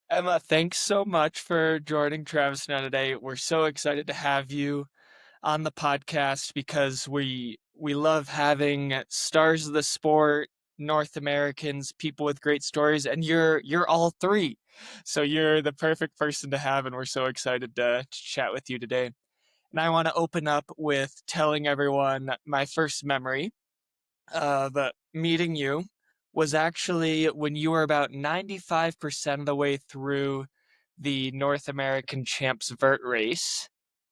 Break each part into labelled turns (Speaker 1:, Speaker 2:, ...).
Speaker 1: Emma, thanks so much for joining Travis and I today. We're so excited to have you on the podcast because we love having stars of the sport, North Americans, people with great stories, and you're all three. So you're the perfect person to have, and we're so excited to chat with you today. And I want to open up with telling everyone my first memory of meeting you was actually when you were about 95% of the way through the North American Champs Vert race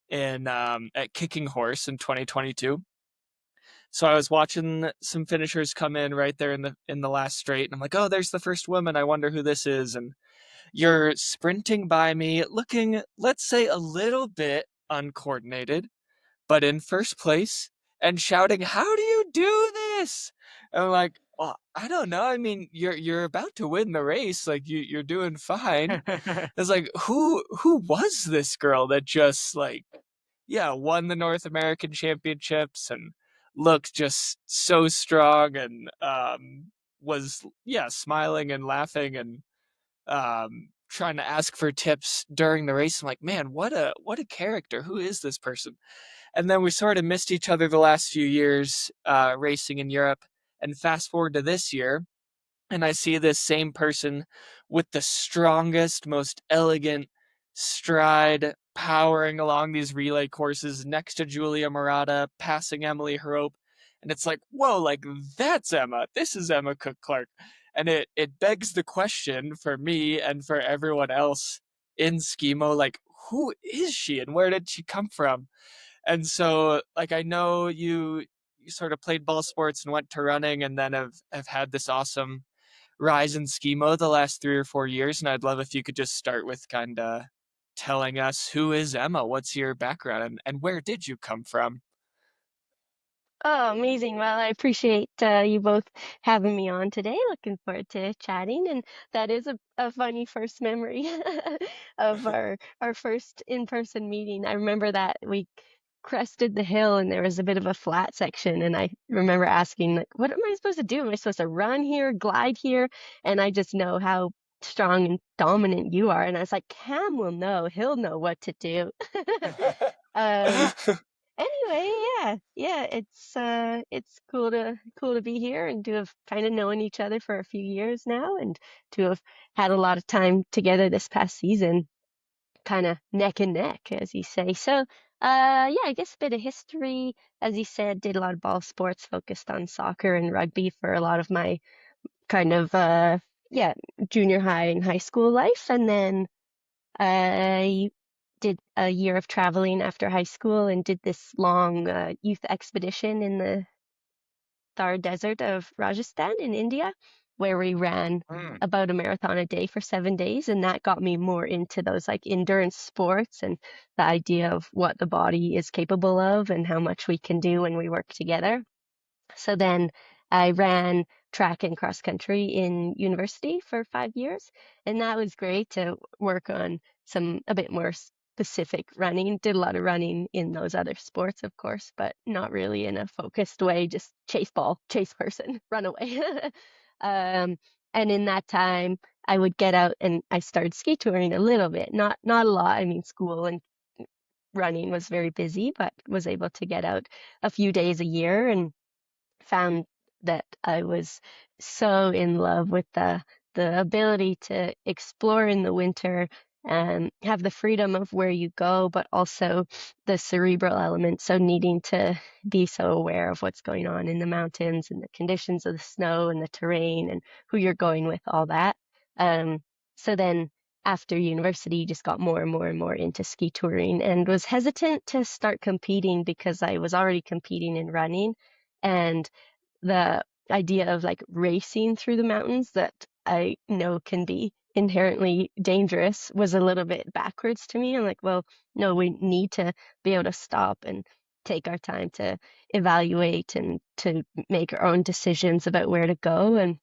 Speaker 1: in at Kicking Horse in 2022. So I was watching some finishers come in right there in the last straight, and I'm like, oh, there's the first woman. I wonder who this is. And you're sprinting by me, looking, let's say, a little bit uncoordinated, but in first place and shouting, "How do you do this?" And I'm like, "Well, I don't know. I mean, you're about to win the race. Like you're doing fine." It's like, who was this girl that just like, yeah, won the North American Championships and looked just so strong and was yeah smiling and laughing and trying to ask for tips during the race. I'm like, man, what a character. Who is this person? And then we sort of missed each other the last few years racing in Europe. And fast forward to this year, and I see this same person with the strongest, most elegant stride powering along these relay courses next to Julia Murata, passing Emily Harope. And it's like, whoa, like that's Emma. This is Emma Cook-Clarke. And it begs the question for me and for everyone else in Skimo, like, who is she and where did she come from? And so, like, I know you sort of played ball sports and went to running and then have had this awesome rise in Skimo the last 3 or 4 years. And I'd love if you could just start with kind of telling us who is Emma, what's your background, and where did you come from?
Speaker 2: Oh, amazing. Well, I appreciate you both having me on today. Looking forward to chatting. And that is a funny first memory of our first in-person meeting. I remember that we crested the hill and there was a bit of a flat section. And I remember asking, like, what am I supposed to do? Am I supposed to run here, glide here? And I just know how strong and dominant you are. And I was like, Cam will know. He'll know what to do. Um, Anyway, yeah, it's cool to be here and to have kind of known each other for a few years now and to have had a lot of time together this past season, kind of neck and neck, as you say. So, yeah, I guess a bit of history, as you said, did a lot of ball sports, focused on soccer and rugby for a lot of my kind of yeah, junior high and high school life, and then I did a year of traveling after high school and did this long youth expedition in the Thar Desert of Rajasthan in India, where we ran
Speaker 1: Hmm.
Speaker 2: about a marathon a day for 7 days. And that got me more into those like endurance sports and the idea of what the body is capable of and how much we can do when we work together. So then I ran track and cross country in university for 5 years, and that was great to work on some a bit more specific running. Did a lot of running in those other sports, of course, but not really in a focused way, just chase ball, chase person, run away. um, and in that time, I would get out and I started ski touring a little bit, not a lot. I mean, school and running was very busy, but was able to get out a few days a year and found that I was so in love with the ability to explore in the winter and have the freedom of where you go, but also the cerebral element. So needing to be so aware of what's going on in the mountains and the conditions of the snow and the terrain and who you're going with, all that. Um, so then after university, just got more and more and more into ski touring and was hesitant to start competing because I was already competing in running. And the idea of like racing through the mountains that I know can be inherently dangerous was a little bit backwards to me. I'm like, well, no, we need to be able to stop and take our time to evaluate and to make our own decisions about where to go. And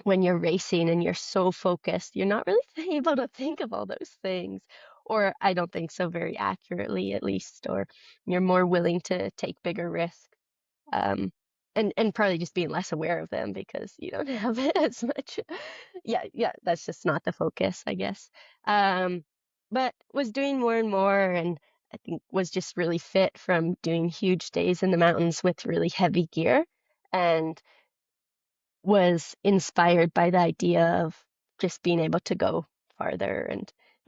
Speaker 2: when you're racing and you're so focused, you're not really able to think of all those things. Or I don't think so very accurately, at least, or you're more willing to take bigger risks. Um, and probably just being less aware of them because you don't have it as much. Yeah, that's just not the focus, I guess. Um, but was doing more and more, and I think was just really fit from doing huge days in the mountains with really heavy gear, and was inspired by the idea of just being able to go farther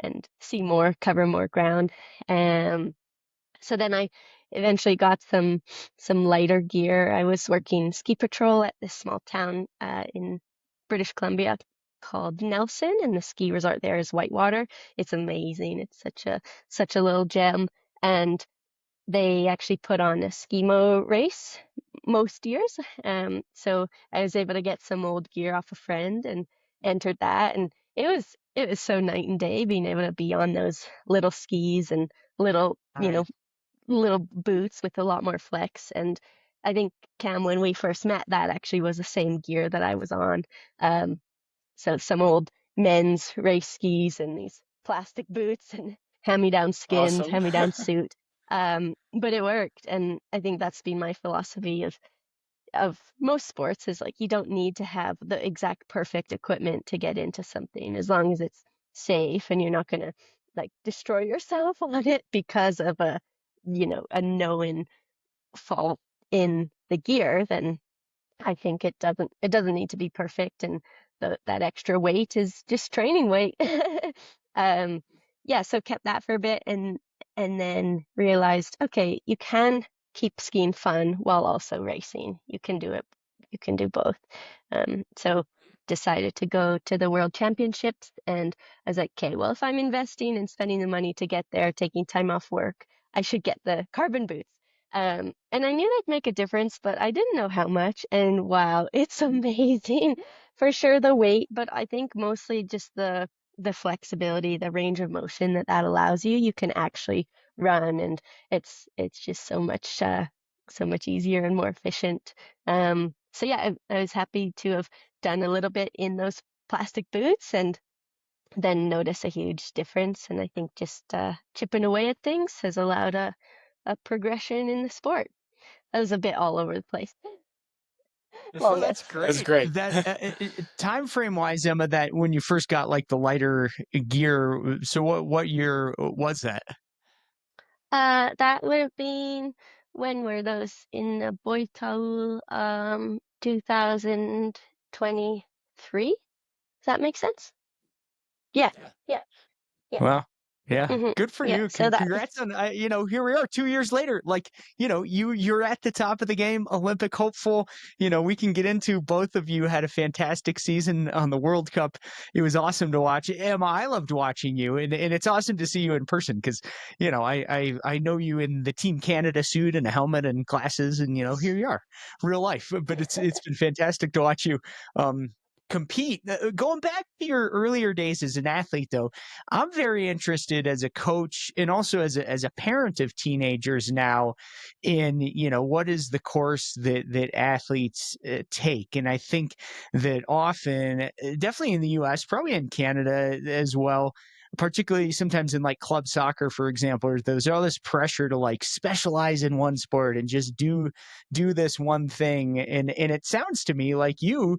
Speaker 2: and see more, cover more ground. Um, so then I eventually got some lighter gear. I was working ski patrol at this small town in British Columbia called Nelson, and the ski resort there is Whitewater. It's amazing. It's such a little gem, and they actually put on a Skimo race most years. So I was able to get some old gear off a friend and entered that, and it was so night and day being able to be on those little skis and little,
Speaker 1: Right.
Speaker 2: little boots with a lot more flex. And I think, Cam, when we first met, that actually was the same gear that I was on. Um, so some old men's race skis and these plastic boots and hand-me-down skins,
Speaker 1: Awesome.
Speaker 2: hand-me-down suit. But it worked, and I think that's been my philosophy of most sports is like you don't need to have the exact perfect equipment to get into something as long as it's safe and you're not gonna like destroy yourself on it because of a known fault in the gear, then I think it doesn't need to be perfect, and that extra weight is just training weight. Um, yeah, so kept that for a bit, and then realized, okay, you can keep skiing fun while also racing. You can do it. You can do both. So decided to go to the World Championships, and I was like, okay, well, if I'm investing and spending the money to get there, taking time off work, I should get the carbon boots. And I knew they'd make a difference, but I didn't know how much. And wow, it's amazing. For sure the weight, but I think mostly just the flexibility, the range of motion that allows you. You can actually run, and it's just so much easier and more efficient. So yeah, I was happy to have done a little bit in those plastic boots and then notice a huge difference. And I think just chipping away at things has allowed a progression in the sport. That was a bit all over the place.
Speaker 3: Well,
Speaker 2: Long
Speaker 3: that's
Speaker 2: answer.
Speaker 1: That's
Speaker 3: great.
Speaker 1: great.
Speaker 3: That time frame wise, Emma, that when you first got like the lighter gear, so what year was that?
Speaker 2: That would have been, when were those in the Boitaul, 2023? Does that make sense? Yeah, yeah, yeah.
Speaker 3: Well, yeah,
Speaker 2: hmm
Speaker 3: good for
Speaker 2: Yeah,
Speaker 3: you.
Speaker 2: so that
Speaker 3: Congrats on, here we are 2 years later. Like, you're at the top of the game, Olympic hopeful. We can get into both of you had a fantastic season on the World Cup. It was awesome to watch. Emma, I loved watching you, and it's awesome to see you in person because, I know you in the Team Canada suit and a helmet and glasses, and here you are, real life. But it's been fantastic to watch you um compete. Going back to your earlier days as an athlete, though. I'm very interested as a coach and also as a parent of teenagers now in, what is the course that athletes take. And I think that often, definitely in the US, probably in Canada as well, particularly sometimes in like club soccer, for example, there's all this pressure to like specialize in one sport and just do this one thing. And it sounds to me like you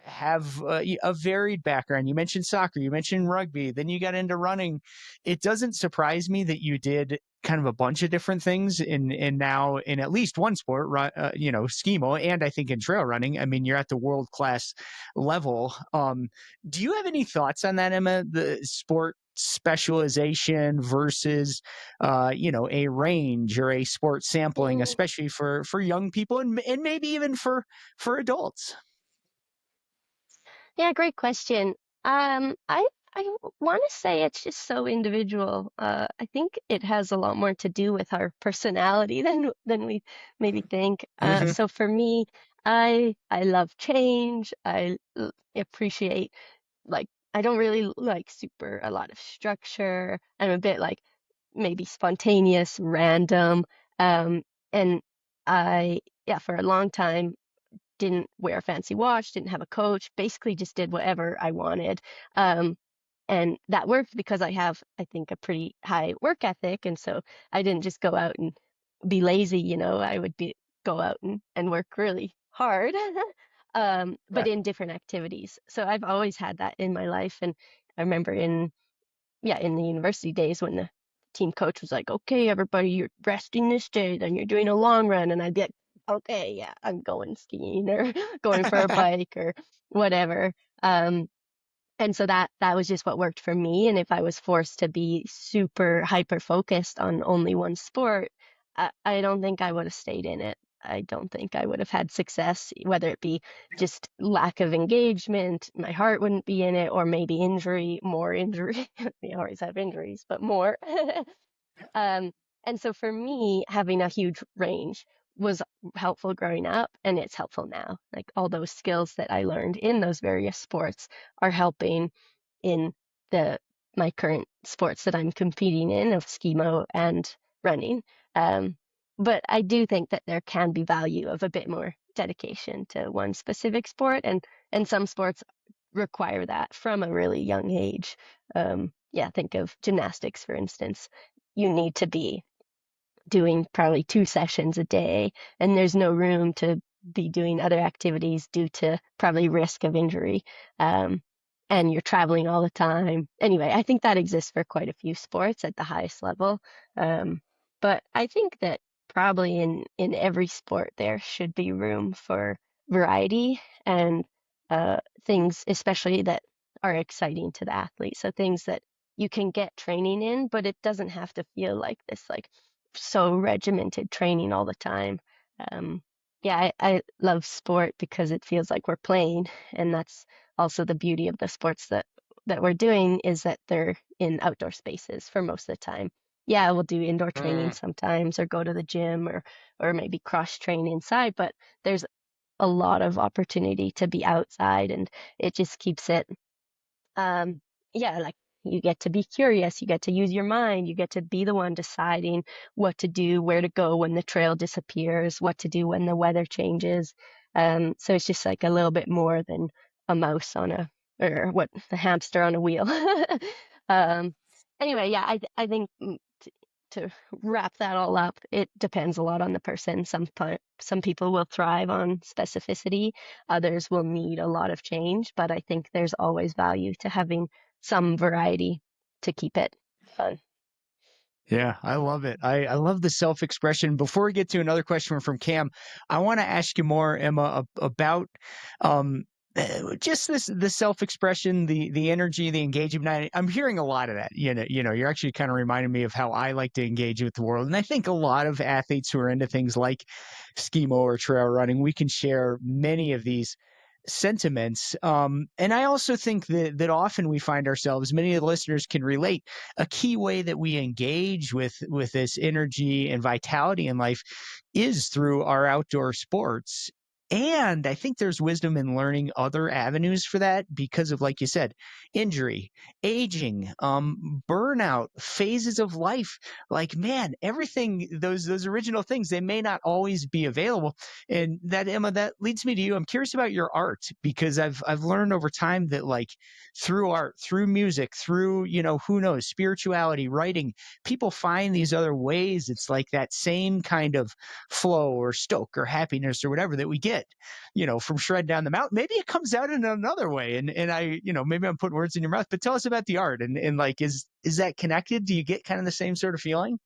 Speaker 3: have a varied background. You mentioned soccer, you mentioned rugby, then you got into running. It doesn't surprise me that you did kind of a bunch of different things in now in at least one sport, skimo, and I think in trail running. I mean, you're at the world class level. Do you have any thoughts on that, Emma? The sport specialization versus a range or a sport sampling,
Speaker 2: mm,
Speaker 3: especially for young people and maybe even for adults.
Speaker 2: yeah, great question. I want to say it's just so individual. I think it has a lot more to do with our personality than we maybe think.
Speaker 3: Hmm.
Speaker 2: So for me, I love change. Appreciate, like, I don't really like super a lot of structure. I'm a bit like maybe spontaneous, random. Um, and yeah, for a long time didn't wear a fancy watch, didn't have a coach, basically just did whatever I wanted. Um, and that worked because I have, I think, a pretty high work ethic. And so I didn't just go out and be lazy, I would go out and work really hard, but
Speaker 1: Yeah.
Speaker 2: in different activities. So I've always had that in my life. And I remember in the university days when the team coach was like, okay, everybody, you're resting this day, then you're doing a long run. And I'd be like, okay, yeah, I'm going skiing or going for a bike or whatever. Um, and so that was just what worked for me. And if I was forced to be super hyper focused on only one sport, I don't think I would have stayed in it. I don't think I would have had success, whether it be just lack of engagement, my heart wouldn't be in it, or maybe injury, more injury. We always have injuries, but more. Um, and so for me, having a huge range was helpful growing up, and it's helpful now. Like all those skills that I learned in those various sports are helping in the my current sports that I'm competing in of skimo and running. Um, but I do think that there can be value of a bit more dedication to one specific sport, and some sports require that from a really young age. Yeah, think of gymnastics, for instance. You need to be doing probably 2 sessions a day, and there's no room to be doing other activities due to probably risk of injury. Um, and you're traveling all the time. Anyway, I think that exists for quite a few sports at the highest level. Um, but I think that probably in every sport there should be room for variety and things, especially that are exciting to the athlete. So things that you can get training in, but it doesn't have to feel like this like so regimented training all the time. Um, yeah, I love sport because it feels like we're playing, and that's also the beauty of the sports that we're doing is that they're in outdoor spaces for most of the time. Yeah, we'll do indoor training
Speaker 1: Mm.
Speaker 2: sometimes or go to the gym or maybe cross train inside, but there's a lot of opportunity to be outside, and it just keeps it um, yeah, like you get to be curious, you get to use your mind, you get to be the one deciding what to do, where to go when the trail disappears, what to do when the weather changes. So it's just like a little bit more than a mouse on a, or what, the hamster on a wheel. Um, anyway, yeah, I think to wrap that all up, it depends a lot on the person. Some people will thrive on specificity, others will need a lot of change, but I think there's always value to having some variety to keep it fun.
Speaker 3: Yeah, I love it. I love the self-expression. Before we get to another question from Cam, I want to ask you more, Emma, about um, just this the self-expression, the energy, the engagement. I'm hearing a lot of that. You're actually kind of reminding me of how I like to engage with the world, and I think a lot of athletes who are into things like skimo or trail running, we can share many of these sentiments. And I also think that often we find ourselves, many of the listeners can relate, a key way that we engage with this energy and vitality in life is through our outdoor sports. And I think there's wisdom in learning other avenues for that because of, like you said, injury, aging, burnout, phases of life. Like, man, everything, those original things, they may not always be available. And that, Emma, that leads me to you. I'm curious about your art because I've learned over time that, like, through art, through music, through, who knows, spirituality, writing, people find these other ways. It's like that same kind of flow or stoke or happiness or whatever that we get, from shred down the mountain. Maybe it comes out in another way. And I, maybe I'm putting words in your mouth, but tell us about the art and like, is that connected? Do you get kind of the same sort of feeling?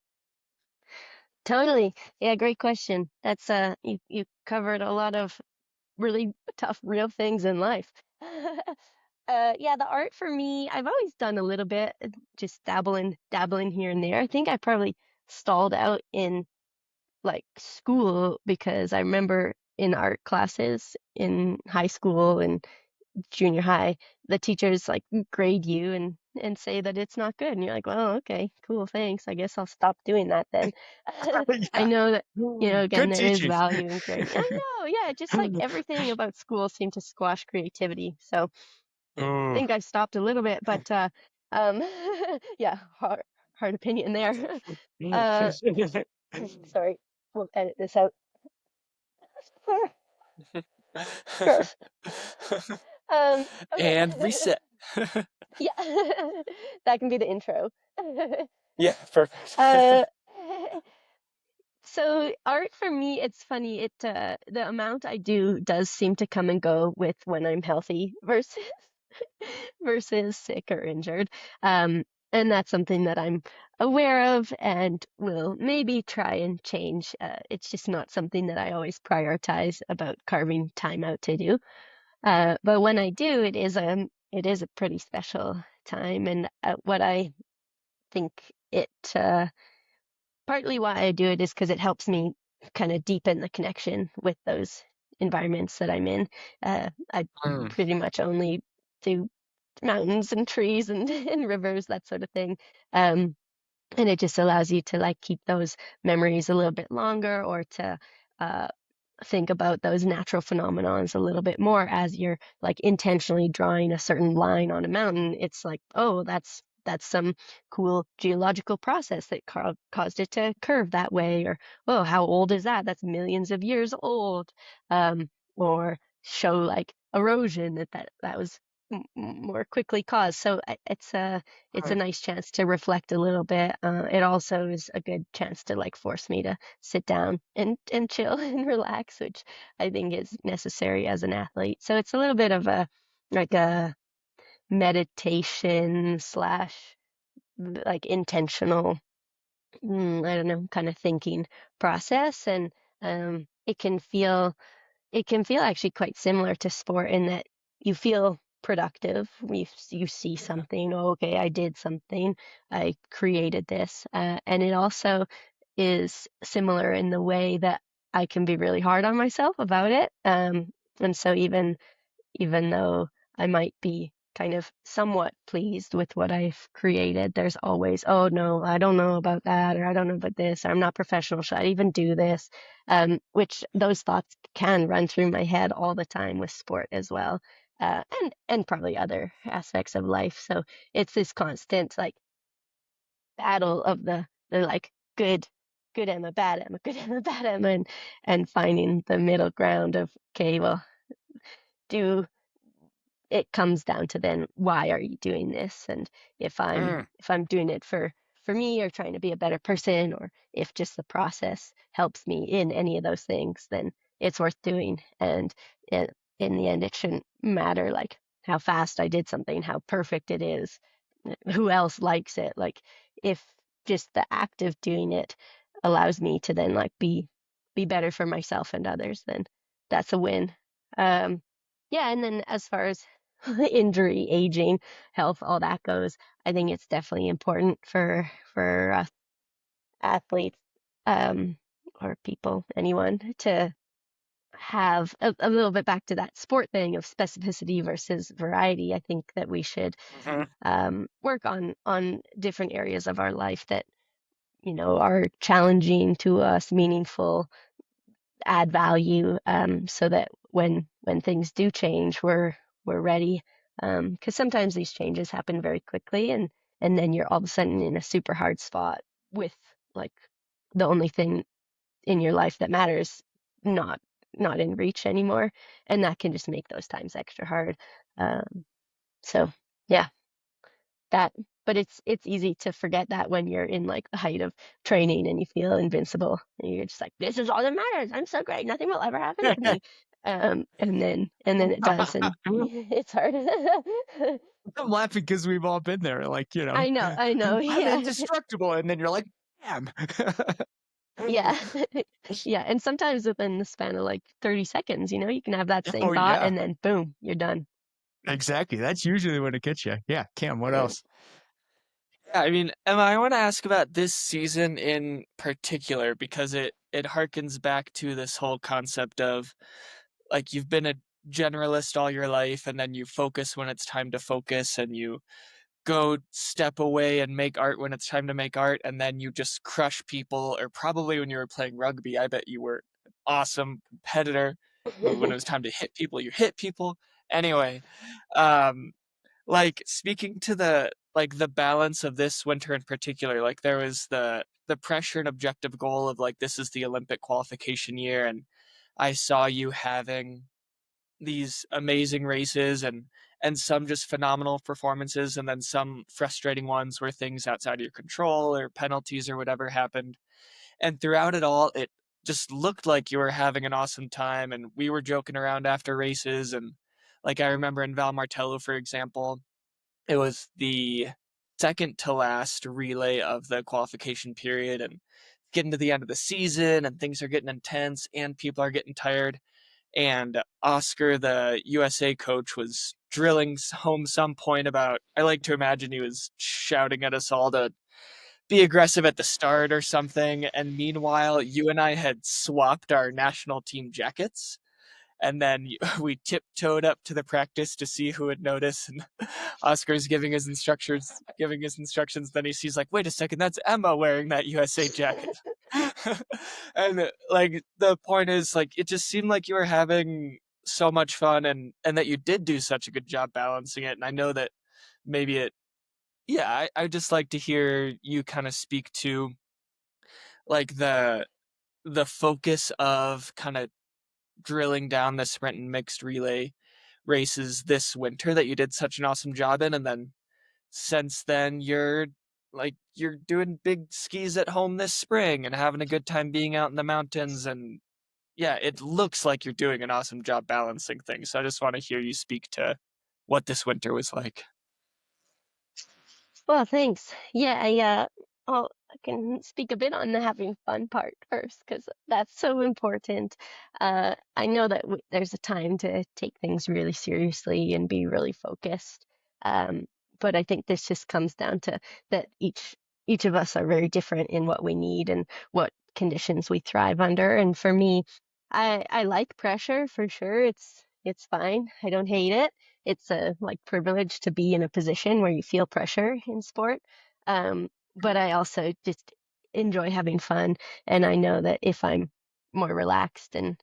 Speaker 2: Totally. Yeah, great question. That's you covered a lot of really tough real things in life. Yeah, the art for me, I've always done a little bit, just dabbling here and there. I think I probably stalled out in like school because I remember in art classes in high school and junior high, the teachers like grade you and say that it's not good. And you're like, well, okay, cool, thanks. I guess I'll stop doing that then. I
Speaker 3: Yeah.
Speaker 2: know that, again,
Speaker 3: Good
Speaker 2: there is
Speaker 3: teaching.
Speaker 2: value in grading. I know, yeah, just like everything about school seemed to squash creativity. So I
Speaker 1: Ooh.
Speaker 2: think I've stopped a little bit, but um, yeah, hard opinion there. Uh, sorry, we'll edit this out. Gross. Okay.
Speaker 1: And reset.
Speaker 2: Yeah, that can be the intro.
Speaker 1: Yeah, perfect.
Speaker 2: Uh, So art for me, it's funny. The amount I do does seem to come and go with when I'm healthy versus versus sick or injured. Um, and that's something that I'm aware of and will maybe try and change. It's just not something that I always prioritize about carving time out to do. But when I do, it is a pretty special time, and what I think it partly why I do it is because it helps me kind of deepen the connection with those environments that I'm in. I
Speaker 1: Mm,
Speaker 2: pretty much only do mountains and trees and, and rivers, that sort of thing. Um, and it just allows you to like keep those memories a little bit longer or to uh, think about those natural phenomenons a little bit more as you're like intentionally drawing a certain line on a mountain. It's like, oh, that's some cool geological process that caused it to curve that way, or oh, how old is that? That's millions of years old. Or show like erosion that was more quickly caused. So it's a
Speaker 1: mm,
Speaker 2: nice chance to reflect a little bit. It also is a good chance to like force me to sit down and chill and relax, which I think is necessary as an athlete. So it's a little bit of a like a meditation slash like intentional, I don't know, kind of thinking process. And it can feel actually quite similar to sport in that you feel productive. You see
Speaker 1: yeah.
Speaker 2: something, oh, okay, I did something, I created this. And it also is similar in the way that I can be really hard on myself about it. And so even though I might be kind of somewhat pleased with what I've created, there's always, oh no, I don't know about that, or I don't know about this, or I'm not professional. Should I even do this? Which those thoughts can run through my head all the time with sport as well, and probably other aspects of life. So it's this constant like battle of the like good Emma, bad Emma, good Emma, bad Emma, and finding the middle ground of okay, well, do it comes down to then why are you doing this? And
Speaker 1: Mm,
Speaker 2: if I'm doing it for me or trying to be a better person, or if just the process helps me in any of those things, then it's worth doing. And it, in the end, it shouldn't matter like how fast I did something, how perfect it is, who else likes it. Like if just the act of doing it allows me to then like be better for myself and others, then that's a win. Um, yeah, and then as far as injury, aging, health, all that goes, I think it's definitely important for athletes, um, or people, anyone, to have a little bit back to that sport thing of specificity versus variety. I think that we should
Speaker 1: mhm.
Speaker 2: work on different areas of our life that are challenging to us, meaningful, add value, so that when things do change, we're ready. Because sometimes these changes happen very quickly, and then you're all of a sudden in a super hard spot with like the only thing in your life that matters not not in reach anymore, and that can just make those times extra hard. So yeah, that. But it's easy to forget that when you're in like the height of training and you feel invincible and you're just like, this is all that matters. I'm so great. Nothing will ever happen to me. And then it does, and it's hard.
Speaker 3: I'm laughing because we've all been there. Like,
Speaker 2: I know,
Speaker 3: I'm
Speaker 2: yeah,
Speaker 3: indestructible. And then you're like, damn.
Speaker 2: yeah, yeah. And sometimes within the span of like 30 seconds, you can have that same
Speaker 3: Oh,
Speaker 2: thought,
Speaker 3: yeah,
Speaker 2: and then boom, you're done.
Speaker 3: exactly. That's usually when it gets you. Yeah. Cam, what
Speaker 2: Yeah.
Speaker 3: else?
Speaker 1: Yeah, I mean, Emma, I want to ask about this season in particular because it harkens back to this whole concept of like you've been a generalist all your life and then you focus when it's time to focus and you go step away and make art when it's time to make art and then you just crush people or probably when you were playing rugby, I bet you were an awesome competitor who when it was time to hit people, you hit people. Anyway, um like speaking to the balance of this winter in particular, like there was the pressure and objective goal of like this is the Olympic qualification year and I saw you having these amazing races and some just phenomenal performances and then some frustrating ones where things outside of your control or penalties or whatever happened. And throughout it all, it just looked like you were having an awesome time, and we were joking around after races. And like I remember in Val Martello, for example, it was the second to last relay of the qualification period, and getting to the end of the season, and things are getting intense, and people are getting tired. And Oscar, the USA coach, was drilling home some point about, I like to imagine he was shouting at us all to be aggressive at the start or something. And meanwhile, you and I had swapped our national team jackets. And then we tiptoed up to the practice to see who would notice. And Oscar's giving his instructions. Then he sees, like, wait a second, that's Emma wearing that USA jacket. And like the point is, like, it just seemed like you were having so much fun, and that you did do such a good job balancing it. And I know that maybe it, yeah, I just like to hear you kind of speak to like the focus of kind of drilling down the sprint and mixed relay races this winter that you did such an awesome job in. And then since then, you're doing big skis at home this spring and having a good time being out in the mountains. And yeah, it looks like you're doing an awesome job balancing things. So I just want to hear you speak to what this winter was like.
Speaker 2: Well, thanks. Yeah, I can speak a bit on the having fun part first because that's so important. I know that there's a time to take things really seriously and be really focused. Um, but I think this just comes down to that each of us are very different in what we need and what conditions we thrive under. And for me, I like pressure for sure. It's fine. I don't hate it. It's a like privilege to be in a position where you feel pressure in sport. But I also just enjoy having fun, and I know that if I'm more relaxed and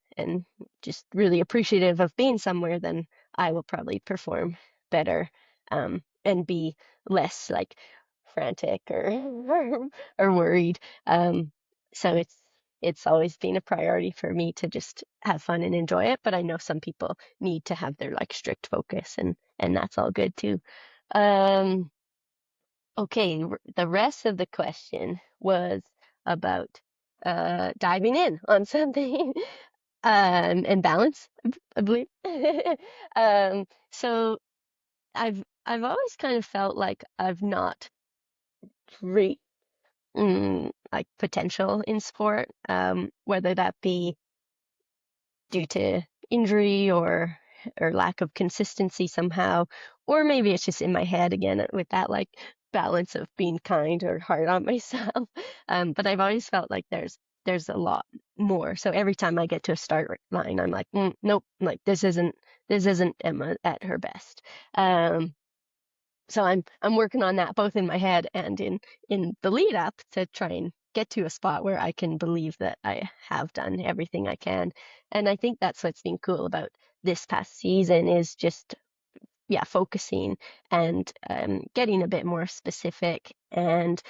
Speaker 2: just really appreciative of being somewhere, then I will probably perform better, and be less like frantic or worried. So it's always been a priority for me to just have fun and enjoy it, but I know some people need to have their like strict focus, and that's all good too. Um, okay, the rest of the question was about diving in on something and balance, I believe. So I've always kind of felt like I've not reached like potential in sport, whether that be due to injury or lack of consistency somehow, or maybe it's just in my head again with that like balance of being kind or hard on myself. But I've always felt like there's a lot more. So every time I get to a start line, I'm like, nope, like this isn't Emma at her best. So I'm working on that both in my head and in the lead up to try and get to a spot where I can believe that I have done everything I can. And I think that's what's been cool about this past season is just yeah, focusing and getting a bit more specific, and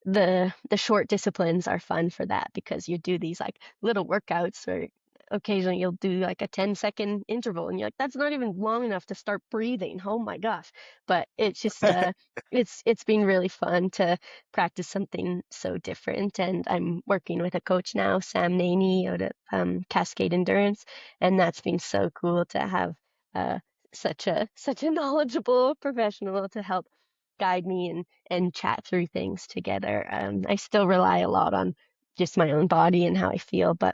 Speaker 2: the short disciplines are fun for that because you do these like little workouts, or occasionally you'll do like a 10-second interval and you're like, that's not even long enough to start breathing, oh my gosh. But it's just it's been really fun to practice something so different. And I'm working with a coach now, Sam Naney out at Cascade Endurance, and that's been so cool to have uh such a knowledgeable professional to help guide me and chat through things together. I still rely a lot on just my own body and how I feel, but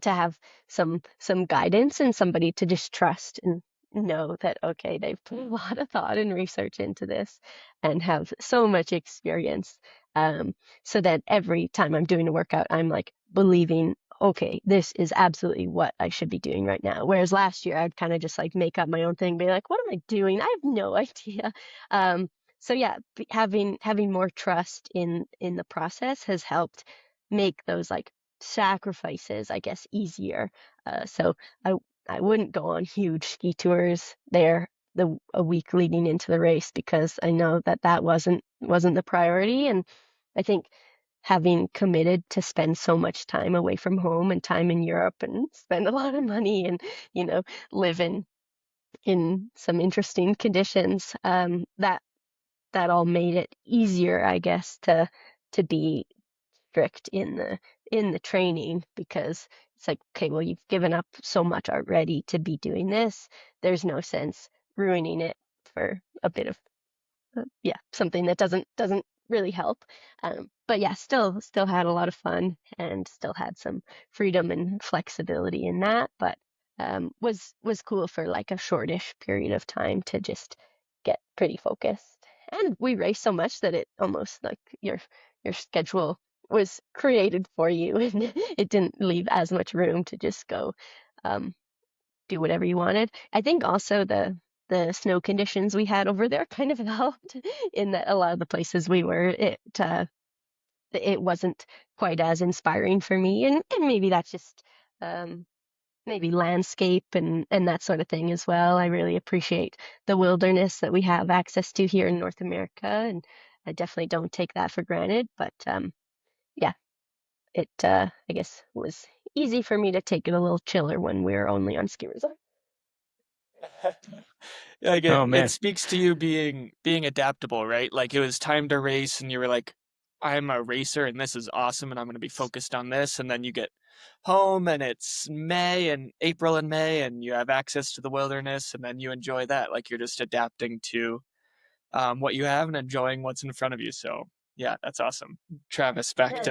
Speaker 2: to have some guidance and somebody to just trust and know that okay, they've put a lot of thought and research into this and have so much experience, um, so that every time I'm doing a workout, I'm like believing, okay, this is absolutely what I should be doing right now. Whereas last year, I'd kind of just like make up my own thing, be like, what am I doing? I have no idea. Um, so yeah, having more trust in the process has helped make those like sacrifices, I guess, easier. So I wouldn't go on huge ski tours there a week leading into the race because I know that that wasn't the priority. And I think having committed to spend so much time away from home and time in Europe and spend a lot of money and live in some interesting conditions, that all made it easier, I guess, to be strict in the training, because it's like, okay, well, you've given up so much already to be doing this. There's no sense ruining it for a bit of something that doesn't really help. But yeah, still had a lot of fun and still had some freedom and flexibility in that. But was cool for like a shortish period of time to just get pretty focused. And we raced so much that it almost like your schedule was created for you, and it didn't leave as much room to just go um, do whatever you wanted. I think also the snow conditions we had over there kind of helped in that a lot of the places we were, it wasn't quite as inspiring for me, and maybe that's just um, maybe landscape and that sort of thing as well. I really appreciate the wilderness that we have access to here in North America, and I definitely don't take that for granted. But yeah, it I guess was easy for me to take it a little chiller when we were only on ski resort.
Speaker 1: Like
Speaker 3: Oh
Speaker 1: it
Speaker 3: man.
Speaker 1: speaks to you being adaptable, right? Like it was time to race and you were like, I'm a racer and this is awesome and I'm going to be focused on this. And then you get home and it's May and April and May and you have access to the wilderness and then you enjoy that. Like you're just adapting to what you have and enjoying what's in front of you. So yeah, that's awesome. Travis, back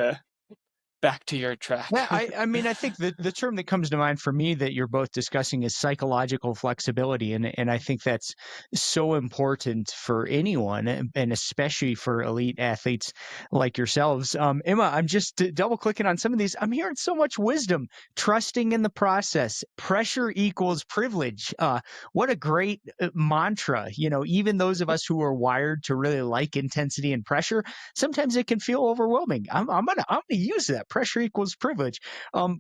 Speaker 1: to your
Speaker 3: Yeah,
Speaker 1: track.
Speaker 3: I mean, I think the term that comes to mind for me that you're both discussing is psychological flexibility, and I think that's so important for anyone, and especially for elite athletes like yourselves. Emma, I'm just double clicking on some of these. I'm hearing so much wisdom, trusting in the process. Pressure equals privilege. What a great mantra. You know, even those of us who are wired to really like intensity and pressure, sometimes it can feel overwhelming. I'm gonna use that. Pressure equals privilege.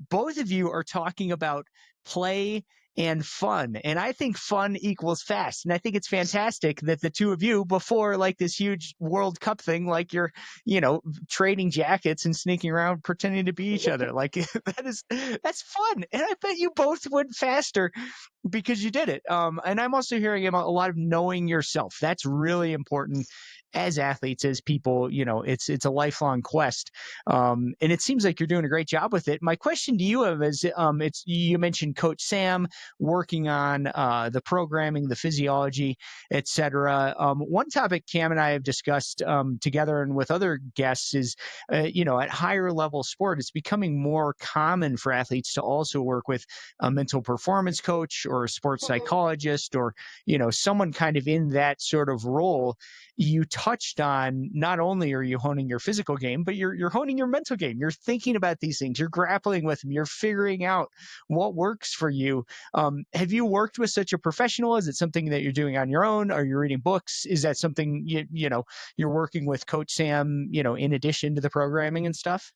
Speaker 3: Both of you are talking about play and fun, and I think fun equals fast. And I think it's fantastic that the two of you, before like this huge World Cup thing, like you're, you know, trading jackets and sneaking around pretending to be each other. Like that's fun, and I bet you both went faster because you did it. And I'm also hearing about a lot of knowing yourself. That's really important as athletes, as people. You know, it's a lifelong quest, and it seems like you're doing a great job with it. My question to you is, it's you mentioned Coach Sam working on the programming, the physiology, etc. One topic Cam and I have discussed together and with other guests is, you know, at higher level sport, it's becoming more common for athletes to also work with a mental performance coach or a sports psychologist, or, you know, someone kind of in that sort of role. You touched on, not only are you honing your physical game, but you're honing your mental game. You're thinking about these things, you're grappling with them, you're figuring out what works for you. Have you worked with such a professional? Is it something that you're doing on your own? Are you reading books? Is that something you know, you're working with Coach Sam, you know, in addition to the programming and stuff?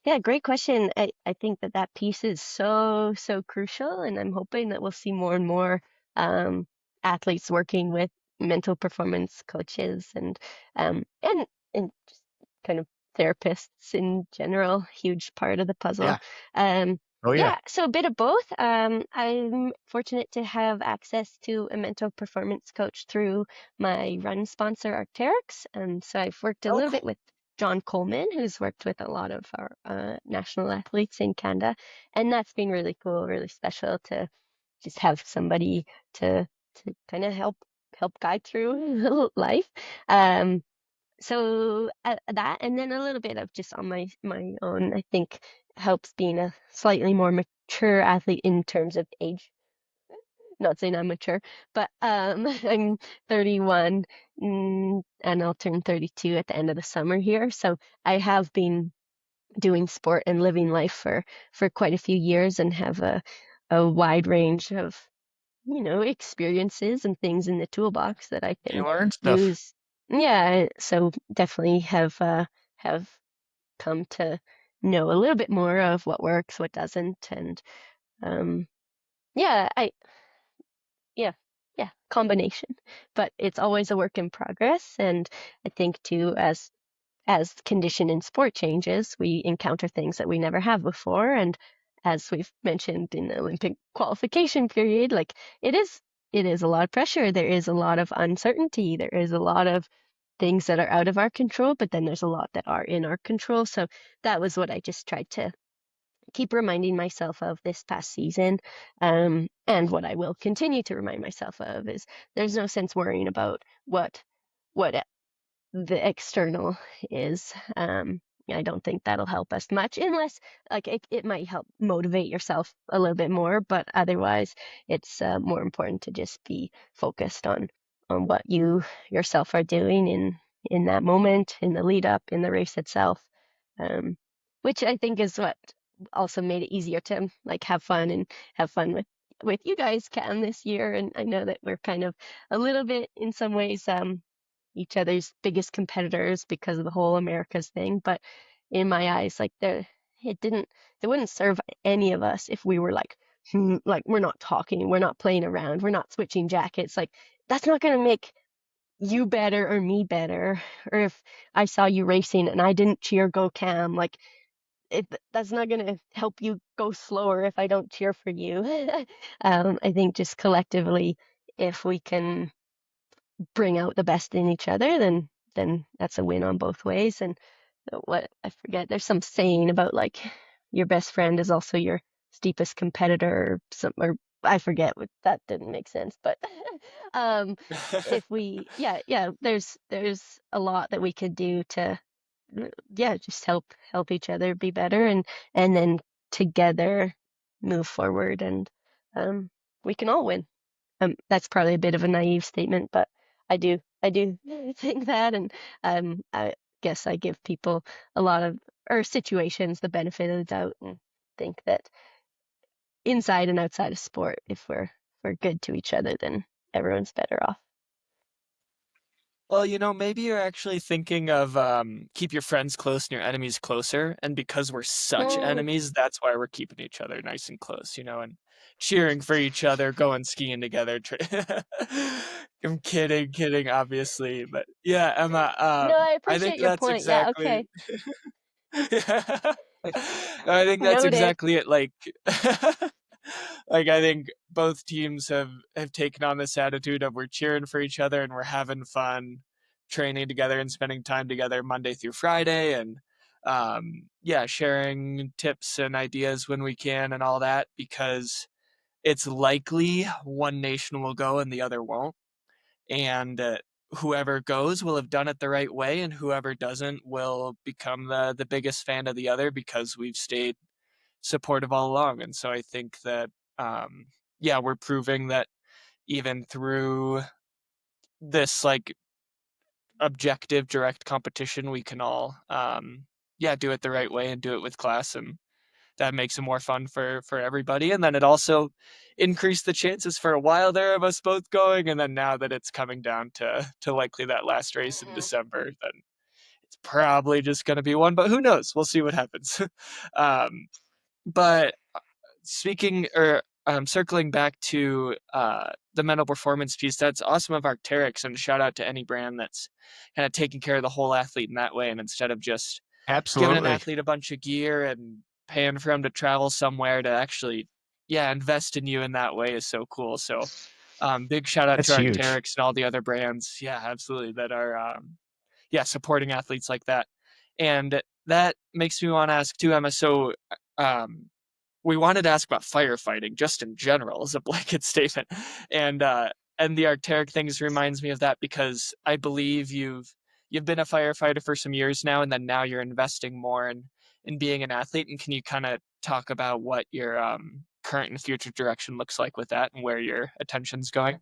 Speaker 2: Yeah, great question. I think that that piece is so crucial, and I'm hoping that we'll see more and more um, athletes working with mental performance coaches and just kind of therapists in general. Huge part of the puzzle.
Speaker 3: Yeah.
Speaker 2: Um,
Speaker 3: Oh yeah.
Speaker 2: yeah, so a bit of both. I'm fortunate to have access to a mental performance coach through my run sponsor, Arc'teryx. So I've worked a
Speaker 3: Oh
Speaker 2: little bit
Speaker 3: cool.
Speaker 2: with John Coleman, who's worked with a lot of our national athletes in Canada, and that's been really cool, really special to just have somebody to kind of help guide through life. Um, so that, and then a little bit of just on my own, I think helps being a slightly more mature athlete in terms of age. Not saying I'm mature, but I'm 31, and I'll turn 32 at the end of the summer here. So I have been doing sport and living life for quite a few years and have a wide range of, you know, experiences and things in the toolbox that I
Speaker 3: You
Speaker 2: can
Speaker 3: learned stuff.
Speaker 2: use. Yeah, so definitely have come to know a little bit more of what works, what doesn't, and um yeah, I yeah, yeah, combination. But it's always a work in progress, and I think too, as condition in sport changes, we encounter things that we never have before. And as we've mentioned in the Olympic qualification period, like it is a lot of pressure. There is a lot of uncertainty. There is a lot of things that are out of our control, but then there's a lot that are in our control. So that was what I just tried to keep reminding myself of this past season. And what I will continue to remind myself of is there's no sense worrying about what the external is. I don't think that'll help us much unless like it might help motivate yourself a little bit more, but otherwise it's more important to just be focused on what you yourself are doing in that moment, in the lead up, in the race itself. Um, which I think is what also made it easier to like have fun with you guys, Cam, this year. And I know that we're kind of a little bit in some ways each other's biggest competitors because of the whole Americas thing. But in my eyes, like it wouldn't serve any of us if we were like, like we're not talking, we're not playing around, we're not switching jackets. Like that's not going to make you better or me better. Or if I saw you racing and I didn't cheer go Cam, like that's not going to help you go slower if I don't cheer for you. I think just collectively, if we can bring out the best in each other, then that's a win on both ways. And what I forget, there's some saying about like your best friend is also your steepest competitor, or some, or I forget what that didn't make sense, but um, if we, yeah, there's a lot that we could do to, yeah, just help each other be better, and then together move forward, and um, we can all win. That's probably a bit of a naive statement, but I do think that, and I guess I give people a lot of or situations the benefit of the doubt, and think that inside and outside of sport, if we're good to each other, then everyone's better off.
Speaker 1: Well, maybe you're actually thinking of keep your friends close and your enemies closer. And because we're such
Speaker 2: Mm,
Speaker 1: enemies, that's why we're keeping each other nice and close, and cheering for each other, going skiing together. I'm kidding, obviously. But yeah, Emma,
Speaker 2: no, I
Speaker 1: I think
Speaker 2: appreciate your
Speaker 1: that's
Speaker 2: point. Yeah,
Speaker 1: exactly
Speaker 2: okay.
Speaker 1: yeah. I think that's
Speaker 2: Noted.
Speaker 1: exactly it. Like, like I think both teams have taken on this attitude of we're cheering for each other and we're having fun, training together and spending time together Monday through Friday, and yeah, sharing tips and ideas when we can and all that because it's likely one nation will go and the other won't, and whoever goes will have done it the right way, and whoever doesn't will become the biggest fan of the other because we've stayed supportive all along. And so I think that yeah, we're proving that even through this like objective direct competition, we can all yeah, do it the right way and do it with class, and that makes it more fun for everybody. And then it also increased the chances for a while there of us both going, and then now that it's coming down to likely that last race in
Speaker 2: Mhm.
Speaker 1: December, then it's probably just going to be one, but who knows, we'll see what happens. But speaking or circling back to the mental performance piece, that's awesome of Arcteryx, and shout out to any brand that's kind of taking care of the whole athlete in that way, and instead of just giving an
Speaker 3: Absolutely.
Speaker 1: athlete a bunch of gear and paying for him to travel somewhere, to actually, yeah, invest in you in that way is so cool. So big shout out to
Speaker 3: That's huge.
Speaker 1: Arcteryx and all the other brands, yeah, absolutely, that are yeah, supporting athletes like that. And that makes me want to ask too, Emma. So um, we wanted to ask about firefighting just in general as a blanket statement, and and the Arcteric things reminds me of that because I believe you've been a firefighter for some years now, and then now you're investing more in being an athlete. And can you kind of talk about what your current and future direction looks like with that, and where your attention's going?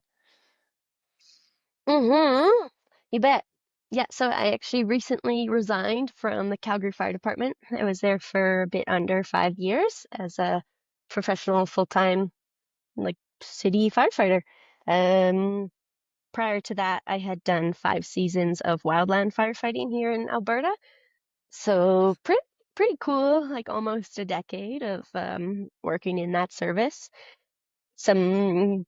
Speaker 2: Mm-hmm. You bet. Yeah, so I actually recently resigned from the Calgary Fire Department. I was there for a bit under 5 years as a professional full-time like city firefighter. Um, Prior to that, I had done 5 seasons of wildland firefighting here in Alberta. So pretty cool, like almost a decade of working in that service. Some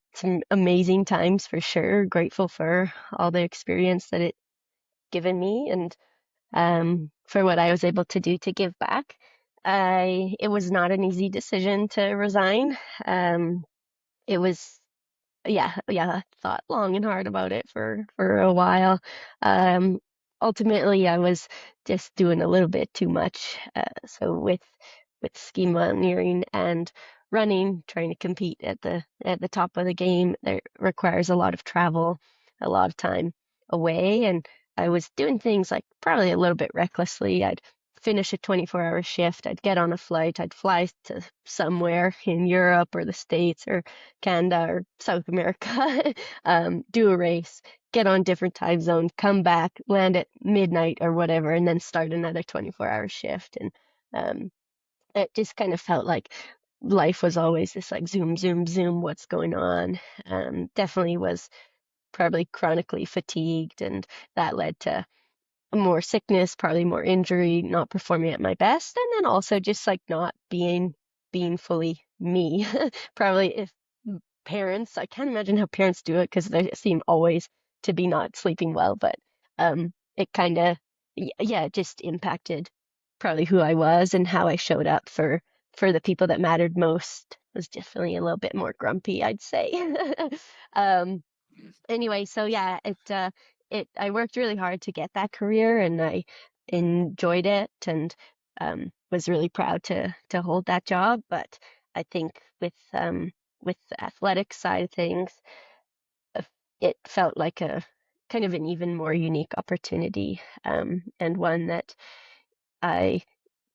Speaker 2: amazing times for sure. Grateful for all the experience that it given me, and for what I was able to do to give back. It was not an easy decision to resign. Um, it was, yeah, I thought long and hard about it for a while. ultimately I was just doing a little bit too much. So with ski mountaineering and running, trying to compete at the top of the game, it requires a lot of travel, a lot of time away, and I was doing things like probably a little bit recklessly. I'd finish a 24-hour shift, I'd get on a flight, I'd fly to somewhere in Europe or the States or Canada or South America, do a race, get on different time zone, come back, land at midnight or whatever, and then start another 24-hour shift. And it just kind of felt like life was always this like zoom, zoom, zoom, what's going on. Definitely was probably chronically fatigued, and that led to more sickness, probably more injury, not performing at my best, and then also just like not being fully me. Probably if parents, I can't imagine how parents do it because they seem always to be not sleeping well, but it kind of yeah, it just impacted probably who I was and how I showed up for the people that mattered most. Was just feeling a little bit more grumpy, I'd say. um Anyway, so yeah, it I worked really hard to get that career, and I enjoyed it, and was really proud to hold that job. But I think with the athletic side of things, uh, it felt like a kind of an even more unique opportunity, and one that I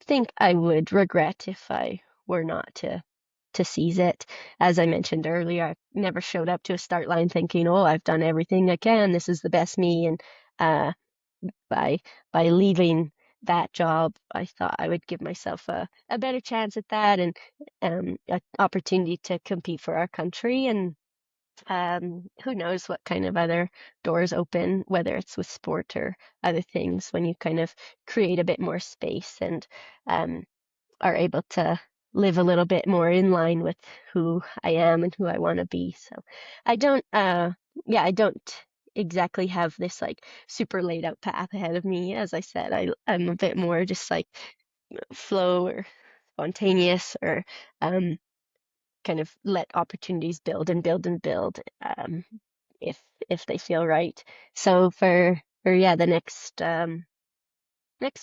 Speaker 2: think I would regret if I were not to seize it. As I mentioned earlier, I never showed up to a start line thinking, "Oh, I've done everything I can. This is the best me." And uh, by by leaving that job, I thought I would give myself a better chance at that, and an opportunity to compete for our country. And who knows what kind of other doors open, whether it's with sport or other things, when you kind of create a bit more space and um, are able to live a little bit more in line with who I am and who I want to be. So I don't, yeah, I don't exactly have this like super laid out path ahead of me. As I said, I'm a bit more just like flow or spontaneous, or um, kind of let opportunities build and build and build, if they feel right. So for yeah, the next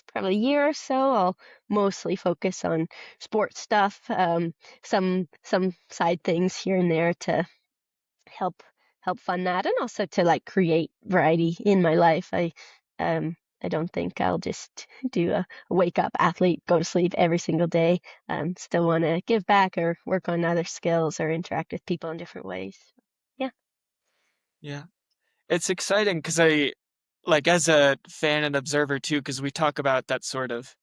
Speaker 2: probably year or so, I'll mostly focus on sports stuff, some side things here and there to help fund that, and also to like create variety in my life. I don't think I'll just do a wake up athlete, go to sleep every single day. Still want to give back or work on other skills or interact with people in different ways. Yeah.
Speaker 1: Yeah. It's exciting because I, like, as a fan and observer too, because we talk about that sort of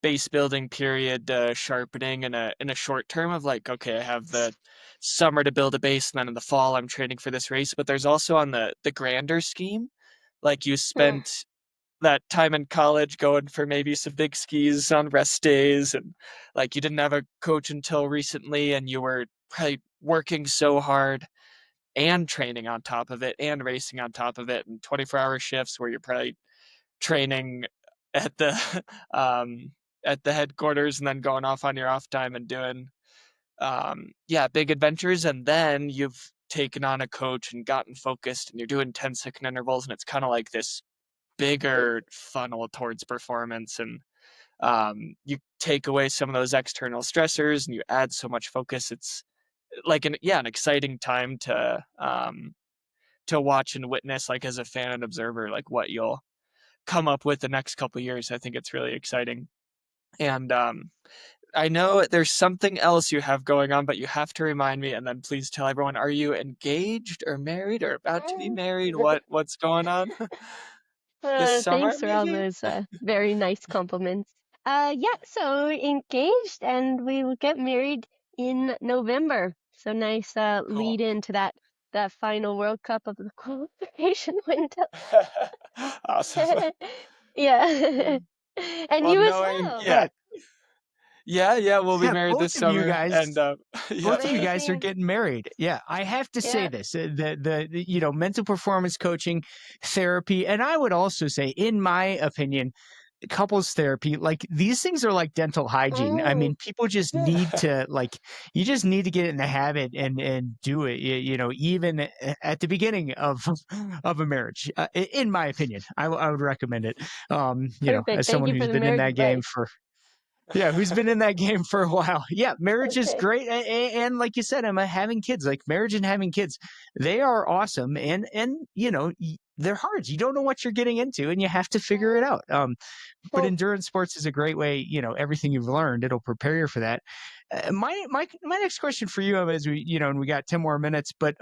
Speaker 1: base building period, sharpening in a short term of like, okay, I have the summer to build a base, and then in the fall I'm training for this race. But there's also on the grander scheme, like you
Speaker 2: Mm.
Speaker 1: spent that time in college going for maybe some big skis on rest days, and like you didn't have a coach until recently, and you were probably working so hard and training on top of it and racing on top of it, and 24-hour shifts where you're probably training at the um at the headquarters and then going off on your off time and doing yeah, big adventures. And then you've taken on a coach and gotten focused and you're doing 10-second intervals, and it's kind of like this bigger funnel towards performance. And you take away some of those external stressors and you add so much focus. It's like an exciting time to watch and witness, like as a fan and observer, like what you'll come up with the next couple of years. I think it's really exciting. And I know there's something else you have going on, but you have to remind me, and then please tell everyone, are you engaged or married or about to be married? What's going on this summer,
Speaker 2: Thanks for all
Speaker 1: maybe?
Speaker 2: those very nice compliments. Yeah, so engaged, and we will get married in November. So nice
Speaker 1: Cool.
Speaker 2: lead into that final World Cup of the qualification window.
Speaker 1: Awesome.
Speaker 2: Yeah. And
Speaker 1: Well,
Speaker 2: you as
Speaker 1: knowing,
Speaker 2: well.
Speaker 1: yeah, yeah, we'll be
Speaker 3: Yeah,
Speaker 1: married this summer, and yeah,
Speaker 3: both of you guys are
Speaker 2: Amazing.
Speaker 3: getting married. Yeah, I have to say
Speaker 2: Yeah.
Speaker 3: this, the mental performance coaching therapy, and I would also say, in my opinion, couples therapy, like these things are like dental hygiene. I
Speaker 2: Mm.
Speaker 3: mean, people just need to like you just need to get in the habit and do it. Even at the beginning of of a marriage, in my opinion, I would recommend it. As
Speaker 2: Perfect. Thank
Speaker 3: someone
Speaker 2: you for
Speaker 3: who's
Speaker 2: the
Speaker 3: been in
Speaker 2: marriage
Speaker 3: that game
Speaker 2: advice.
Speaker 3: for yeah, who's been in that game for a while. Yeah, marriage is
Speaker 2: Okay.
Speaker 3: great, and like you said, Emma, having kids, like marriage and having kids, they are awesome, and they're hard. You don't know what you're getting into, and you have to figure it
Speaker 2: Mm.
Speaker 3: out. But
Speaker 2: Well,
Speaker 3: endurance sports is a great way. Everything you've learned, it'll prepare you for that. My next question for you, Emma, is and we got 10 more minutes, but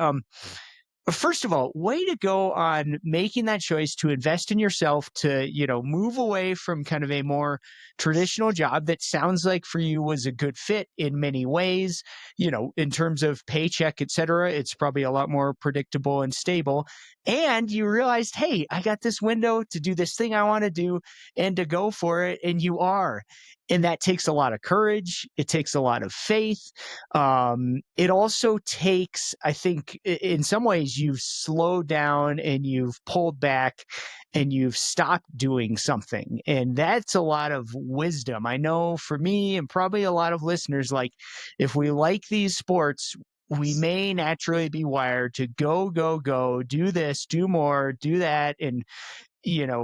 Speaker 3: first of all, way to go on making that choice to invest in yourself to, move away from kind of a more traditional job that sounds like for you was a good fit in many ways, in terms of paycheck, et cetera. It's probably a lot more predictable and stable. And you realized, hey, I got this window to do this thing I want to do and to go for it. And you are. And that takes a lot of courage. It takes a lot of faith. It also takes, I think, in some ways, you've slowed down and you've pulled back and you've stopped doing something. And that's a lot of wisdom. I know for me and probably a lot of listeners, like if we like these sports, we may naturally be wired to go, go, go, do this, do more, do that. And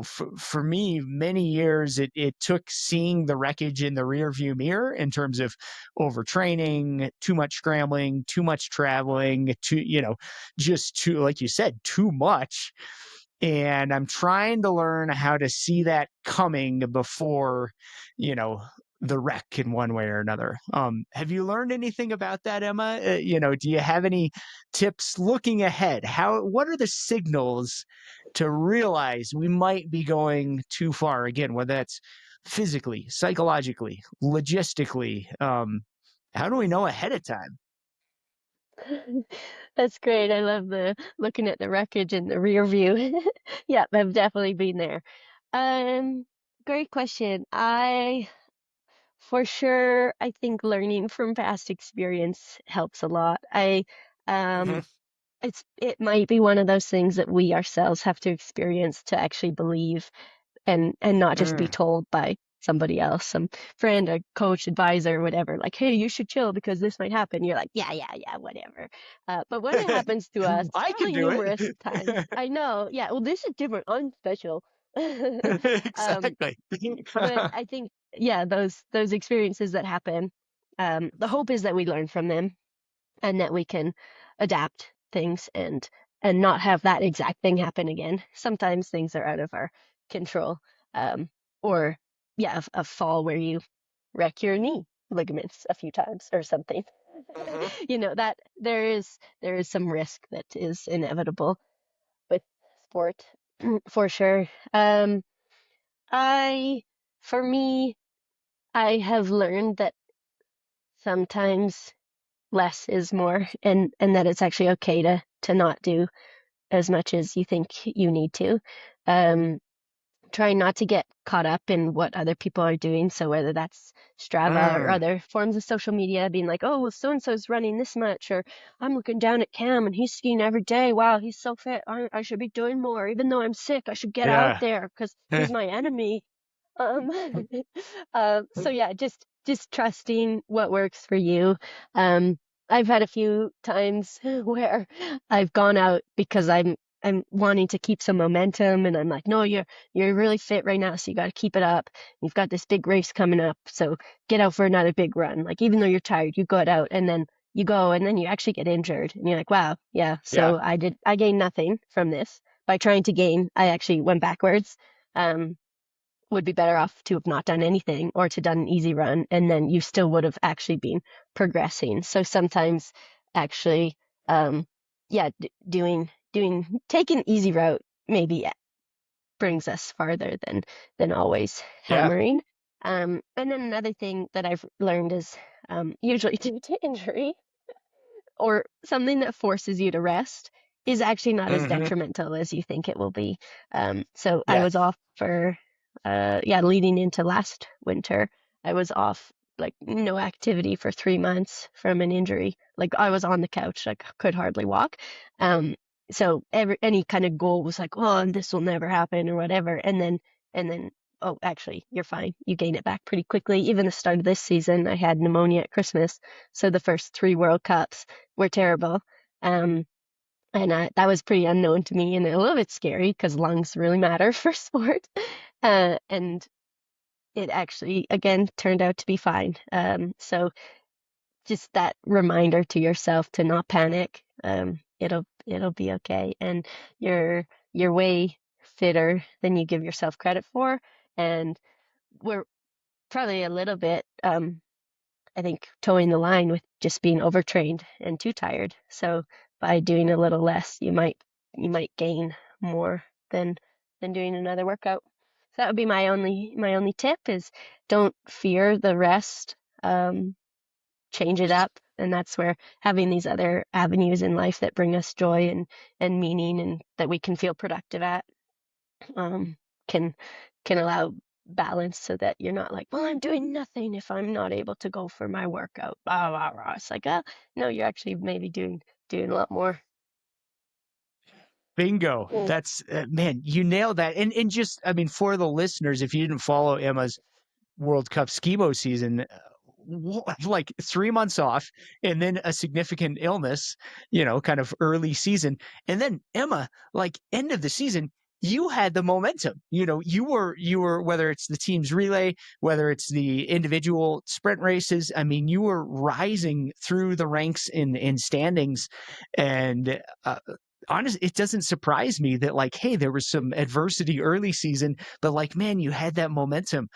Speaker 3: for me, many years it took seeing the wreckage in the rearview mirror in terms of overtraining, too much scrambling, too much traveling, just too, like you said, too much. And I'm trying to learn how to see that coming before, you know, the wreck in one way or another. Have you learned anything about that, Emma? Do you have any tips looking ahead? What are the signals to realize we might be going too far again, whether that's physically, psychologically, logistically? How do we know ahead of time?
Speaker 2: that's great. I love the looking at the wreckage in the rear view. Yeah, I've definitely been there. Um, Great question. For sure, I think learning from past experience helps a lot. Um,
Speaker 3: Mhm.
Speaker 2: it might be one of those things that we ourselves have to experience to actually believe and not just be
Speaker 3: Mm.
Speaker 2: told by somebody else, some friend, a coach, advisor, whatever, like, hey, you should chill because this might happen. You're like, yeah, yeah, yeah, whatever. But when it happens to us,
Speaker 3: I could
Speaker 2: probably
Speaker 3: do it.
Speaker 2: numerous times, I know, yeah, well, this is different. I'm special. um,
Speaker 3: Exactly.
Speaker 2: but I think, yeah, those experiences that happen, the hope is that we learn from them and that we can adapt things and not have that exact thing happen again. Sometimes things are out of our control. Um, or yeah, a fall where you wreck your knee ligaments a few times or something.
Speaker 3: Mhm.
Speaker 2: That there is some risk that is inevitable with sport for sure. I for me, I have learned that sometimes less is more and that it's actually okay to not do as much as you think you need to. Um, Trying not to get caught up in what other people are doing. So whether that's Strava or
Speaker 3: Mm.
Speaker 2: other forms of social media, being like, oh, well, so and so's running this much, or I'm looking down at Cam and he's skiing every day. Wow, he's so fit. I should be doing more. Even though I'm sick, I should get out
Speaker 3: Yeah.
Speaker 2: there because he's my enemy. Um, so yeah, just trusting what works for you. Um, I've had a few times where I've gone out because I'm wanting to keep some momentum and I'm like, no, you're really fit right now, so you got to keep it up. You've got this big race coming up, so get out for another big run. Like even though you're tired, you go out and then you go and then you actually get injured and you're like, wow, yeah,
Speaker 3: Yeah.
Speaker 2: so I gained nothing from this. By trying to gain, I actually went backwards. Um, would be better off to have not done anything or to done an easy run and then you still would have actually been progressing. So sometimes actually yeah, doing taking easy route maybe brings us farther than always
Speaker 3: Yeah.
Speaker 2: hammering. And then another thing that I've learned is usually due to injury or something that forces you to rest is actually not as
Speaker 3: Mhm.
Speaker 2: detrimental as you think it will be. So I
Speaker 3: Yeah.
Speaker 2: was off for, yeah, leading into last winter, I was off like no activity for 3 months from an injury. Like I was on the couch, like could hardly walk. Um, so any kind of goal was like, oh, this will never happen or whatever. And then oh, actually, you're fine. You gain it back pretty quickly. Even the start of this season, I had pneumonia at Christmas. So the first 3 World Cups were terrible. Um, and that was pretty unknown to me and a little bit scary because lungs really matter for sport. And it actually, again, turned out to be fine. So just that reminder to yourself to not panic. It'll be okay, and you're way fitter than you give yourself credit for, and we're probably a little bit, I think, towing the line with just being overtrained and too tired. So by doing a little less, you might gain more than doing another workout. So that would be my only tip is don't fear the rest. Change it up. And that's where having these other avenues in life that bring us joy and meaning and that we can feel productive at um, can allow balance so that you're not like, well, I'm doing nothing if I'm not able to go for my workout. Blah, blah, blah. It's like, no, you're actually maybe doing a lot more.
Speaker 3: Bingo.
Speaker 2: Mm.
Speaker 3: That's man, you nailed that. And just, I mean, for the listeners, if you didn't follow Emma's World Cup Skimo season, like 3 months off and then a significant illness, kind of early season. And then Emma, like end of the season, you had the momentum. You were, whether it's the team's relay, whether it's the individual sprint races, I mean, you were rising through the ranks in standings. And honestly, it doesn't surprise me that, like, hey, there was some adversity early season, but like, man, you had that momentum.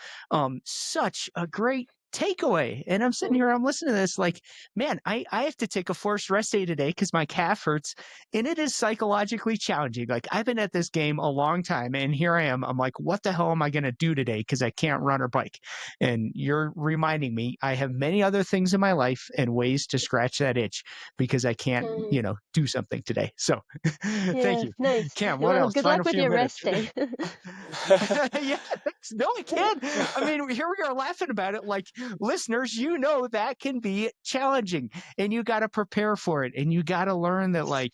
Speaker 3: Such a great takeaway. And I'm sitting here, I'm listening to this like, man, I have to take a forced rest day today because my calf hurts. And it is psychologically challenging. Like, I've been at this game a long time and here I am. I'm like, what the hell am I going to do today? Because I can't run or bike. And you're reminding me I have many other things in my life and ways to scratch that itch because I can't,
Speaker 2: Mhm.
Speaker 3: do something today. So thank
Speaker 2: Yeah,
Speaker 3: you.
Speaker 2: nice.
Speaker 3: Cam, what
Speaker 2: Well,
Speaker 3: else?
Speaker 2: good luck
Speaker 3: Final
Speaker 2: with
Speaker 3: few
Speaker 2: your
Speaker 3: minutes.
Speaker 2: rest day.
Speaker 3: Yeah, thanks. No, I can't. I mean, here we are laughing about it. Like, listeners, that can be challenging and you got to prepare for it. And you got to learn that, like,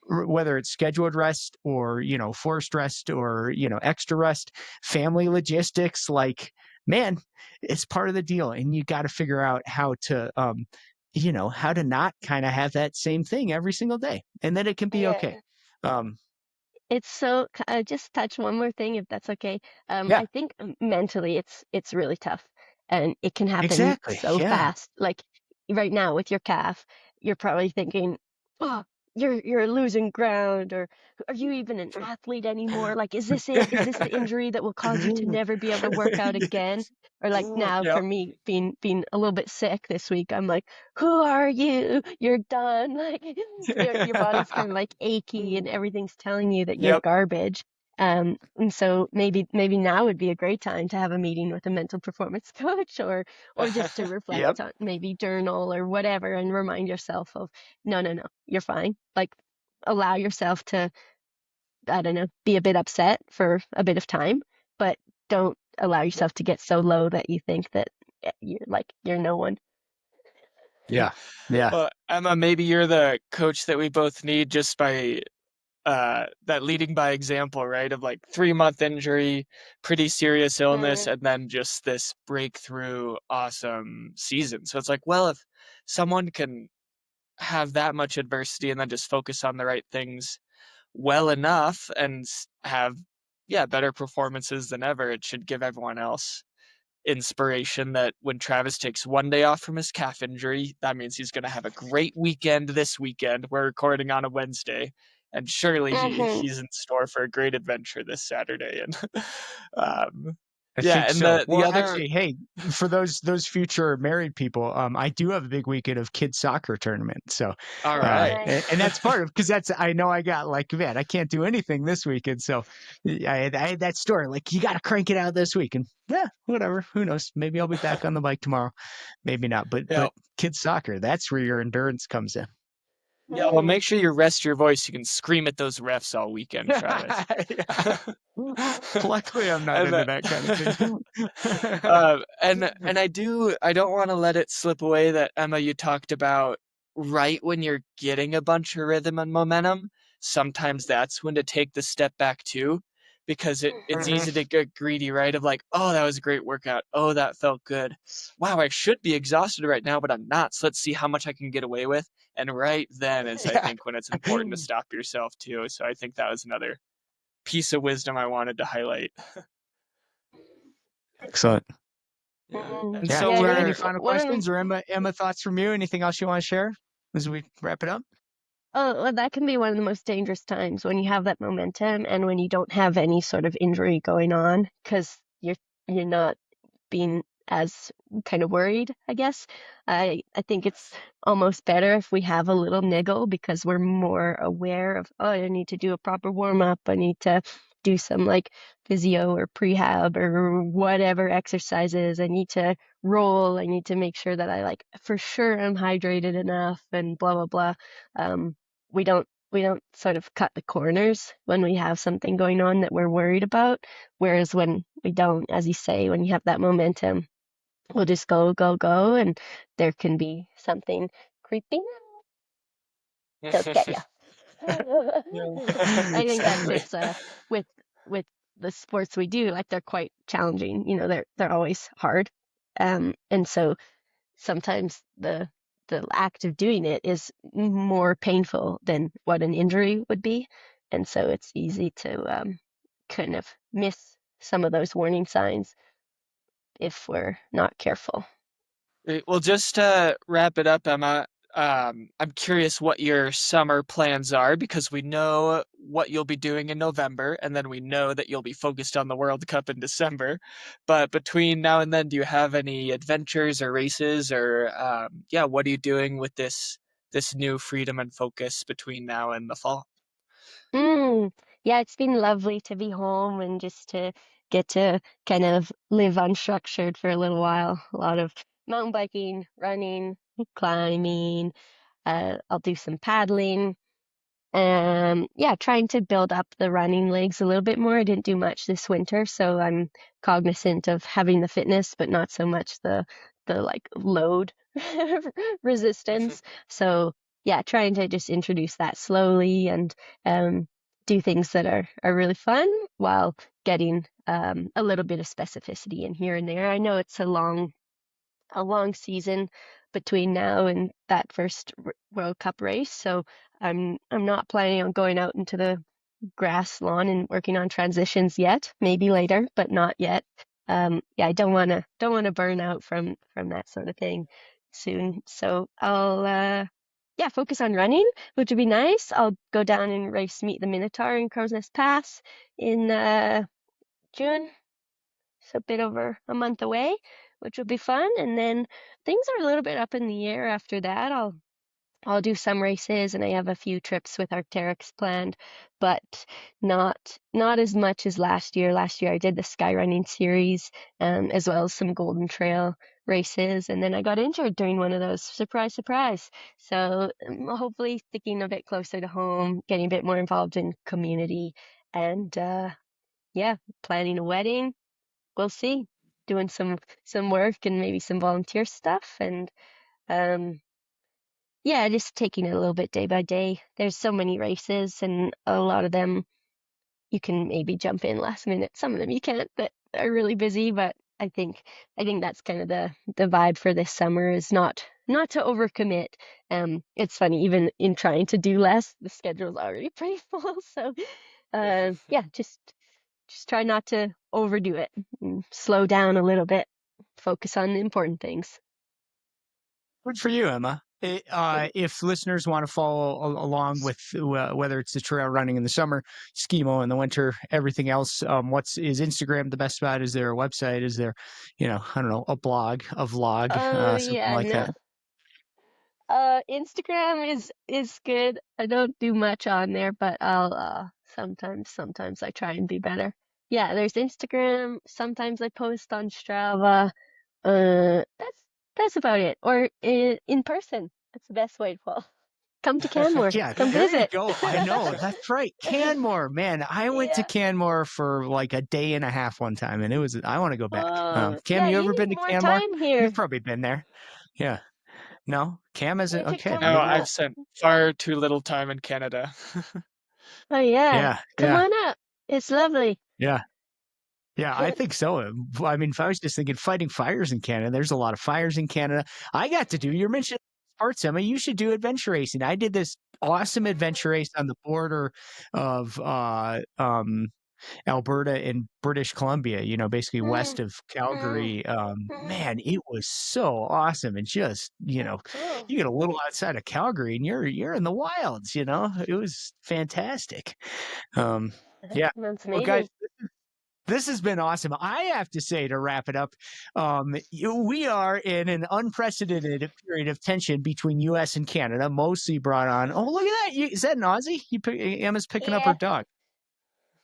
Speaker 3: whether it's scheduled rest or, forced rest or, extra rest, family logistics, like, man, it's part of the deal. And you got to figure out how to not kind of have that same thing every single day. And then it can be okay.
Speaker 2: Yeah.
Speaker 3: Um,
Speaker 2: It's so, just touch one more thing if that's okay.
Speaker 3: yeah,
Speaker 2: I think mentally it's really tough and it can happen
Speaker 3: exactly.
Speaker 2: so
Speaker 3: Yeah.
Speaker 2: fast. Like right now with your calf, you're probably thinking, "Oh, you're losing ground," or "Are you even an athlete anymore? Like, is this it? Is this the injury that will cause you to never be able to work out again?" Or like now for
Speaker 3: Yep.
Speaker 2: me being a little bit sick this week, I'm like, "Who are you? You're done." Like your body's kind of like achy and everything's telling you that you're
Speaker 1: Yep.
Speaker 2: garbage. And so maybe now would be a great time to have a meeting with a mental performance coach or just to
Speaker 3: Yep.
Speaker 2: reflect on maybe journal or whatever and remind yourself of no, you're fine. Like allow yourself to, I don't know, be a bit upset for a bit of time, but don't allow yourself to get so low that you think that you're no one.
Speaker 3: Yeah. Yeah.
Speaker 1: Well, Emma, maybe you're the coach that we both need just by that leading by example, right? Of like 3 month injury, pretty serious illness,
Speaker 2: Mm,
Speaker 1: and then just this breakthrough awesome season. So it's like, well, if someone can have that much adversity and then just focus on the right things well enough and have, yeah, better performances than ever, it should give everyone else inspiration that when Travis takes one day off from his calf injury, that means he's going to have a great weekend this weekend. We're recording on a Wednesday, and surely
Speaker 2: mhm.
Speaker 1: he's in store for a great adventure this Saturday. And
Speaker 3: I
Speaker 1: yeah,
Speaker 3: think
Speaker 1: and
Speaker 3: so.
Speaker 1: the
Speaker 3: Well,
Speaker 1: other,
Speaker 3: actually, hey, for those future married people, I do have a big weekend of kids soccer tournament. So,
Speaker 1: all
Speaker 2: Oh,
Speaker 1: right,
Speaker 3: and
Speaker 2: nice.
Speaker 3: that's part of because that's I know I got like, man, I can't do anything this weekend. So, I had that story like you got to crank it out this week, and yeah, whatever. Who knows? Maybe I'll be back on the bike tomorrow. Maybe not. But
Speaker 1: yeah,
Speaker 3: kids soccer, that's where your endurance comes in.
Speaker 1: yeah. Well,
Speaker 2: Mhm.
Speaker 1: make sure you rest your voice. You can scream at those refs all weekend, Travis.
Speaker 3: Yeah. Luckily, I'm not
Speaker 1: and
Speaker 3: into that kind of thing.
Speaker 1: and I don't want to let it slip away that Emma, you talked about right when you're getting a bunch of rhythm and momentum, sometimes that's when to take the step back too, because it's
Speaker 3: Mhm.
Speaker 1: easy to get greedy, right? Of like, oh, that was a great workout. Oh, that felt good. Wow, I should be exhausted right now, but I'm not. So let's see how much I can get away with. And right then is, I
Speaker 3: Yeah.
Speaker 1: think, when it's important to stop yourself too. So I think that was another piece of wisdom I wanted to highlight.
Speaker 3: Excellent.
Speaker 1: Yeah.
Speaker 2: Mm.
Speaker 1: And
Speaker 3: Yeah.
Speaker 1: so
Speaker 2: Yeah, I
Speaker 3: Well,
Speaker 2: think
Speaker 3: any
Speaker 1: we're
Speaker 3: final
Speaker 2: one of
Speaker 3: questions or Emma thoughts from you? Anything else you want to share as we wrap it up?
Speaker 2: Oh, well, that can be one of the most dangerous times when you have that momentum and when you don't have any sort of injury going on because you're not being as kind of worried, I guess. I think it's almost better if we have a little niggle because we're more aware of, oh, I need to do a proper warm up. I need to do some like physio or prehab or whatever exercises. I need to roll. I need to make sure that I like for sure I'm hydrated enough and blah blah blah. Um, we don't sort of cut the corners when we have something going on that we're worried about. Whereas when we don't, as you say, when you have that momentum, we'll just go, go, go, and there can be something creeping. They'll get you.
Speaker 1: yeah,
Speaker 2: I think that's
Speaker 1: exactly.
Speaker 2: just with with the sports we do, like they're quite challenging. You know, they're always hard, and so sometimes the act of doing it is more painful than what an injury would be, and so it's easy to kind of miss some of those warning signs if we're not careful.
Speaker 1: Great. Well, just to wrap it up, Emma, I'm curious what your summer plans are because we know what you'll be doing in November, and then we know that you'll be focused on the World Cup in December. But between now and then, do you have any adventures or races, or yeah, what are you doing with this new freedom and focus between now and the fall?
Speaker 2: Mm, yeah, it's been lovely to be home and just to get to kind of live unstructured for a little while. A lot of mountain biking, running, climbing. I'll do some paddling. Yeah, trying to build up the running legs a little bit more. I didn't do much this winter, so I'm cognizant of having the fitness, but not so much the like load resistance. So yeah, trying to just introduce that slowly and um, do things that are really fun while getting a little bit of specificity in here and there. I know it's a long season between now and that first World Cup race. So I'm not planning on going out into the grass lawn and working on transitions yet. Maybe later, but not yet. Yeah, I don't wanna burn out from that sort of thing soon. So I'll yeah, focus on running, which would be nice. I'll go down and race Meet the Minotaur in Crow's Nest Pass in June, so a bit over a month away, which will be fun. And then things are a little bit up in the air after that. I'll do some races and I have a few trips with Arc'teryx planned, but not as much as last year. Last year I did the skyrunning series, as well as some Golden Trail races, and then I got injured during one of those. Surprise, surprise. So hopefully sticking a bit closer to home, getting a bit more involved in community, and yeah, planning a wedding. We'll see. Doing some work and maybe some volunteer stuff and um yeah, just taking it a little bit day by day. There's so many races and a lot of them you can maybe jump in last minute. Some of them you can't that are really busy, but I think that's kind of the vibe for this summer is not to overcommit. It's funny, even in trying to do less, the schedule's already pretty full. So yeah, just try not to overdo it. And slow down a little bit. Focus on the important things.
Speaker 3: Good for you, Emma. If listeners want to follow along with whether it's the trail running in the summer, Skimo in the winter, everything else, is Instagram the best spot? Is there a website? Is there, I don't know, a blog, a vlog,
Speaker 2: Oh
Speaker 3: something
Speaker 2: yeah,
Speaker 3: like
Speaker 2: no.
Speaker 3: that?
Speaker 2: Instagram is good. I don't do much on there, but I'll sometimes I try and be better. Yeah, there's Instagram. Sometimes I post on Strava. That's about it. Or in person. That's the best way to follow. Come to Canmore.
Speaker 3: Yeah,
Speaker 2: Come
Speaker 3: there you
Speaker 2: visit.
Speaker 3: go. I know. That's right. Canmore, man. I went to
Speaker 2: Yeah.
Speaker 3: Canmore for like a day and a half one time, and I want to go back. Cam,
Speaker 2: Yeah,
Speaker 3: you
Speaker 2: you
Speaker 3: ever been
Speaker 2: need
Speaker 3: to
Speaker 2: more
Speaker 3: Canmore?
Speaker 2: time
Speaker 3: You've
Speaker 2: here.
Speaker 3: probably been there. Yeah. No, Cam isn't.
Speaker 2: You should
Speaker 3: Okay,
Speaker 2: come.
Speaker 1: No,
Speaker 3: maybe not.
Speaker 1: I've spent far too little time in Canada.
Speaker 2: Oh yeah.
Speaker 3: Yeah,
Speaker 2: Come
Speaker 3: yeah.
Speaker 2: on up. It's lovely.
Speaker 3: Yeah. Yeah, I think so. I mean, if I was just thinking fighting fires in Canada, there's a lot of fires in Canada. I got to do, you're mentioning sports, Emma, you should do adventure racing. I did this awesome adventure race on the border of Alberta and British Columbia, basically west of Calgary. Man, it was so awesome. And just,
Speaker 2: Cool.
Speaker 3: you get a little outside of Calgary and you're in the wilds, It was fantastic. Um, yeah.
Speaker 2: That's
Speaker 3: Well, guys,
Speaker 2: amazing.
Speaker 3: this has been awesome. I have to say, to wrap it up, we are in an unprecedented period of tension between U.S. and Canada, mostly brought on. Oh, look at that! Is that an Aussie? Emma's picking up her
Speaker 2: Yeah,
Speaker 3: dog.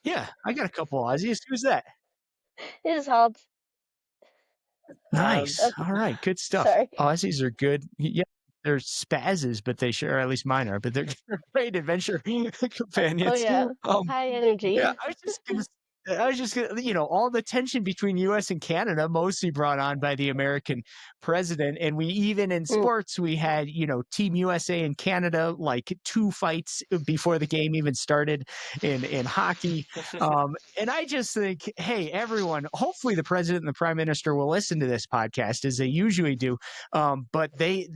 Speaker 3: Yeah, I got a couple Aussies. Who's that?
Speaker 2: it is hard.
Speaker 3: Nice.
Speaker 2: Okay,
Speaker 3: All right, good stuff.
Speaker 2: sorry.
Speaker 3: Aussies are good. Yeah, they're spazzes, but they sure, or at least mine are. But they're great adventure
Speaker 2: Oh
Speaker 3: companions.
Speaker 2: yeah, high energy.
Speaker 3: Yeah, I was just gonna, all the tension between U.S. and Canada, mostly brought on by the American president, and we even in
Speaker 2: Mm.
Speaker 3: sports we had, Team USA and Canada like 2 fights before the game even started in hockey, and I just think, hey, everyone, hopefully the president and the prime minister will listen to this podcast as they usually do, but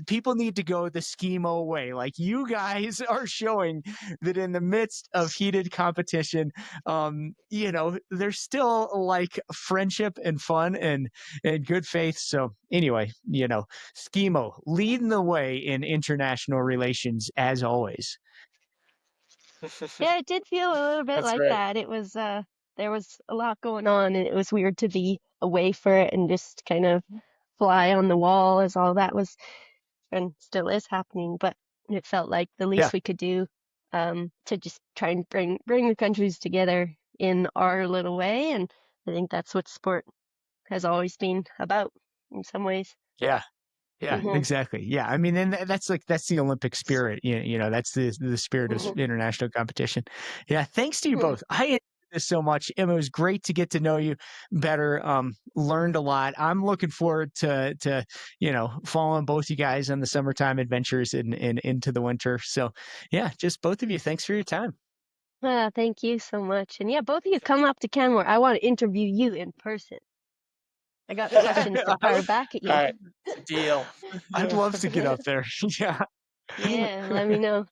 Speaker 3: people need to go the Skimo way. Like you guys are showing that in the midst of heated competition, there's still like friendship and fun and good faith. So anyway, Skimo leading the way in international relations as always.
Speaker 2: Yeah, it did feel a little bit
Speaker 1: That's
Speaker 2: like
Speaker 1: right.
Speaker 2: that. It was there was a lot going on and it was weird to be away for it and just kind of fly on the wall as all that was and still is happening, but it felt like the
Speaker 3: Yeah,
Speaker 2: least we could do to just try and bring the countries together in our little way, and I think that's what sport has always been about in some ways.
Speaker 3: yeah. Yeah,
Speaker 2: Hmm.
Speaker 3: exactly. Yeah, I mean, and that's the Olympic spirit. That's the spirit of
Speaker 2: Hmm.
Speaker 3: international competition. Yeah, thanks to you both. I enjoyed this so much. Emma, it was great to get to know you better. Learned a lot. I'm looking forward to following both you guys on the summertime adventures and into the winter. So, yeah, just both of you. Thanks for your time.
Speaker 2: Thank you so much. And yeah, both of you come up to Canmore. I want to interview you in person. I got questions to fire back at
Speaker 1: All
Speaker 2: you.
Speaker 1: right, deal.
Speaker 3: I'd love to get up there. Yeah.
Speaker 2: Yeah, let me know.